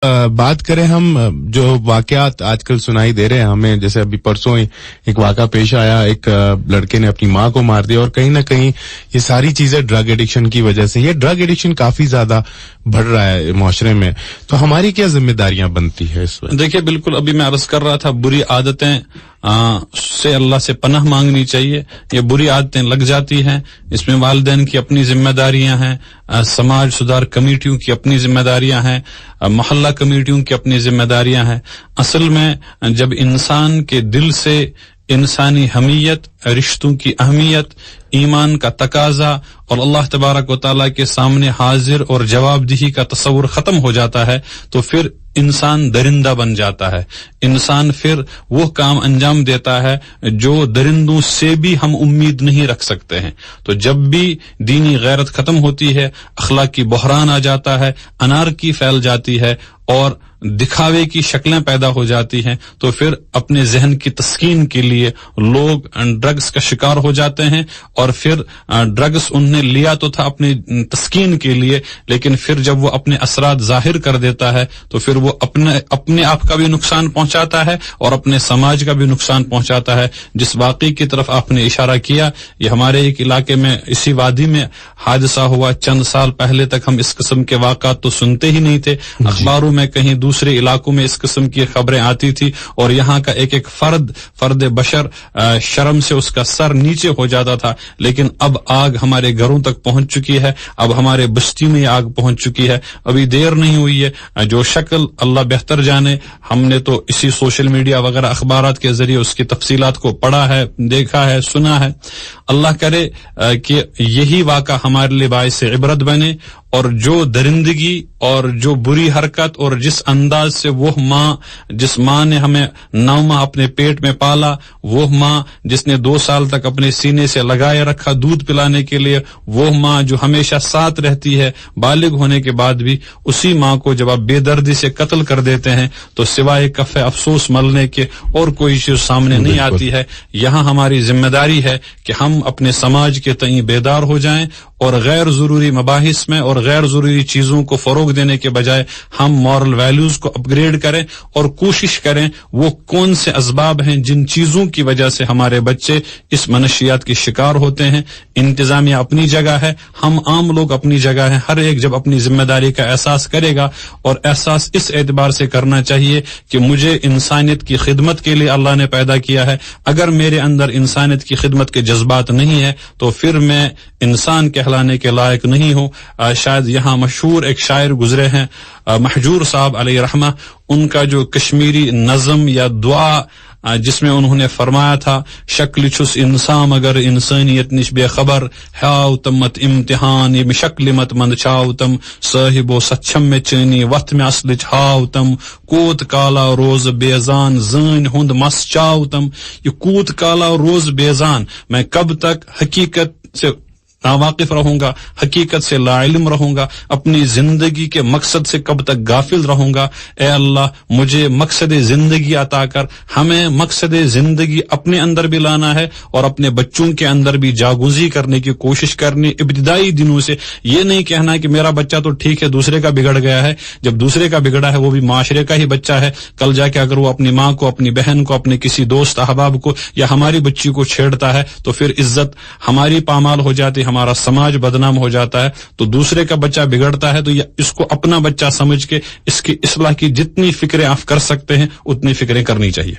बात करें हम जो वाकयात आजकल सुनाई दे रहे हैं हमें, जैसे अभी परसों ही एक वाकया पेश आया, एक लड़के ने अपनी माँ को मार दिया, और कहीं ना कहीं ये सारी चीजें ड्रग एडिक्शन की वजह से, ये ड्रग एडिक्शन काफी ज्यादा बढ़ रहा है माशरे में, तो हमारी क्या जिम्मेदारियां बनती है इस वक्त? देखिए, बिल्कुल अभी मैं अर्ज कर रहा था, बुरी आदतें से अल्लाह से पनाह मांगनी चाहिए। ये बुरी आदतें लग जाती हैं, इसमें वालिदैन की अपनी जिम्मेदारियां हैं, समाज सुधार कमेटियों की अपनी जिम्मेदारियां हैं, मोहल्ला कमेटियों की अपनी जिम्मेदारियां हैं। असल में जब इंसान के दिल से इंसानी हमीयत, रिश्तों की अहमियत, ईमान का तकाजा और अल्लाह तबारक व तआला के सामने हाजिर और जवाबदेही का तस्वुर खत्म हो जाता है, तो फिर इंसान दरिंदा बन जाता है। इंसान फिर वो काम अंजाम देता है जो दरिंदों से भी हम उम्मीद नहीं रख सकते हैं। तो जब भी दीनी गैरत खत्म होती है, अखलाकी बहरान आ जाता है, अनारकी फैल जाती है और दिखावे की शक्लें पैदा हो जाती हैं, तो फिर अपने जहन की तस्कीन के लिए लोग ड्रग्स का शिकार हो जाते हैं। और फिर ड्रग्स उन्हें लिया तो था अपनी तस्कीन के लिए, लेकिन फिर जब वो अपने असरात जाहिर कर देता है तो फिर वो अपने आप का भी नुकसान पहुंचाता है और अपने समाज का भी नुकसान पहुंचाता है। जिस वाक़ई की तरफ आपने इशारा किया, ये हमारे एक इलाके में इसी वादी में हादसा हुआ। चंद साल पहले तक हम इस किस्म के वाक़ात तो सुनते ही नहीं थे, अखबारों में कहीं दूसरे इलाकों में इस किस्म की खबरें आती थी, और यहाँ का एक एक फर्द बशर शर्म से उसका सर नीचे हो जाता था। लेकिन अब आग हमारे घरों तक पहुंच चुकी है, अब हमारे बस्ती में आग पहुंच चुकी है। अभी देर नहीं हुई है, जो शक्ल अल्लाह बेहतर जाने, हमने तो इसी सोशल मीडिया वगैरह अखबारात के जरिए उसकी तफसीलात को पढ़ा है, देखा है, सुना है। अल्लाह करे कि यही वाक़ा हमारे लिए बाइस इबरत बने, और जो दरिंदगी और जो बुरी हरकत और जिस अंदाज से जिस माँ ने हमें 9 माह अपने पेट में पाला, वो माँ जिसने 2 साल तक अपने सीने से लगाए रखा दूध पिलाने के लिए, वो माँ जो हमेशा साथ रहती है बालिग होने के बाद भी, उसी माँ को जब आप बेदर्दी से कत्ल कर देते हैं तो सिवाय कफ़े अफसोस मलने के और कोई चीज सामने नहीं आती है। यहाँ हमारी जिम्मेदारी है कि हम अपने समाज के तई बेदार हो जाएं और गैर जरूरी मबाहिस में और गैर जरूरी चीजों को फरोग देने के बजाय हम मॉरल वैल्यूज को अपग्रेड करें और कोशिश करें वो कौन से असबाब हैं जिन चीजों की वजह से हमारे बच्चे इस मनशियात के शिकार होते हैं। इंतजामिया अपनी जगह है, हम आम लोग अपनी जगह हैं। हर एक जब अपनी जिम्मेदारी का एहसास करेगा, और एहसास इस एतबार से करना चाहिए कि मुझे इंसानियत की खिदमत के लिए अल्लाह ने पैदा किया है। अगर मेरे अंदर इंसानियत की खिदमत के जज्बात नहीं है तो फिर मैं इंसान कहलाने के लायक नहीं हूँ। शायद यहाँ मशहूर एक शायर गुजरे हैं, महजूर साहब अलैहि रहमा, उनका जो कश्मीरी नज़म या दुआ जिसमें उन्होंने फरमाया था, शक्ल छुस इंसान मगर इंसानियत निश बेखबर हाउ तमत इम्तिहान ये शक्ल मत मंद छाव तम साहिबो सच्छम में चनी वत में असल छाव तम कोत काला रोज बेजान जान हुंद मस चाव तम। ये कूत काला रोज बेजान, मैं कब तक हकीकत से नावाकिफ रहूंगा, हकीकत से लाइल्म रहूंगा, अपनी जिंदगी के मकसद से कब तक गाफिल रहूंगा। ए अल्लाह, मुझे मकसद जिंदगी अता कर। हमें मकसद जिंदगी अपने अंदर भी लाना है और अपने बच्चों के अंदर भी जागुजी करने की कोशिश करनी इब्तिदाई दिनों से। ये नहीं कहना कि मेरा बच्चा तो ठीक है, दूसरे का बिगड़ गया है। जब दूसरे का बिगड़ा है वो भी माशरे का ही बच्चा है। कल जाके अगर वो अपनी माँ को, अपनी बहन को, अपने किसी दोस्त अहबाब को या हमारी बच्ची को छेड़ता है तो फिर इज्जत हमारी पामाल हो जाती है, हमारा समाज बदनाम हो जाता है। तो दूसरे का बच्चा बिगड़ता है तो इसको अपना बच्चा समझ के इसकी इस्लाह की जितनी फिक्रें आप कर सकते हैं उतनी फिक्रें करनी चाहिए।